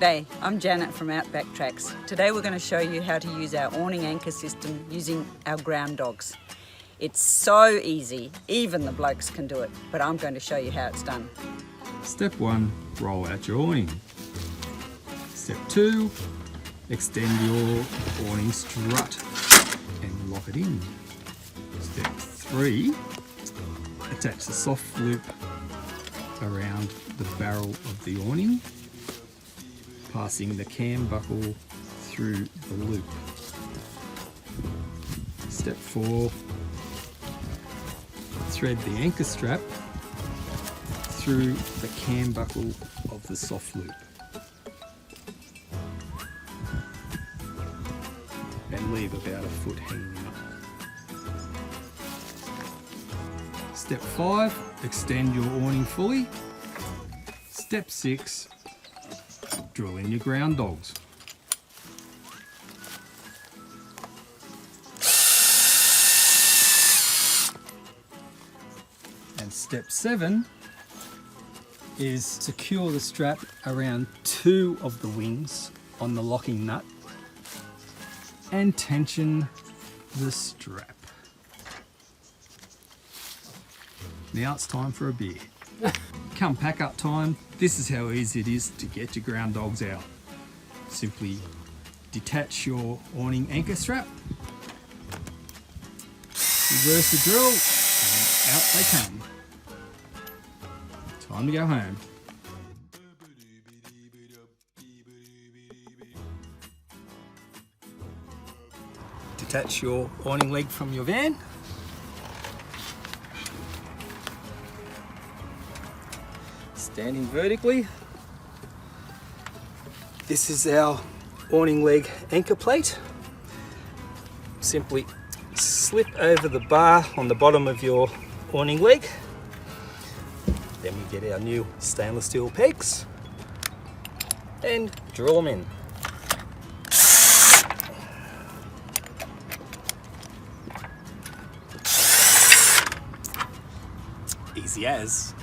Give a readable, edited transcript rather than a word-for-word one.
G'day, I'm Janet from Outback Tracks. Today we're going to show you how to use our awning anchor system using our ground dogs. It's so easy, even the blokes can do it, but I'm going to show you how it's done. Step 1, roll out your awning. Step 2, extend your awning strut and lock it in. Step 3, attach the soft loop around the barrel of the awning, passing the cam buckle through the loop. Step 4, thread the anchor strap through the cam buckle of the soft loop and leave about a foot hanging up. Step 5, extend your awning fully. Step 6, drill in your ground dogs. And step 7 is secure the strap around 2 of the wings on the locking nut and tension the strap. Now it's time for a beer. Come pack up time, this is how easy it is to get your ground dogs out. Simply detach your awning anchor strap, reverse the drill, and out they come. Time to go home. Detach your awning leg from your van. Standing vertically. This is our awning leg anchor plate. Simply slip over the bar on the bottom of your awning leg. Then we get our new stainless steel pegs and drill them in. Easy as.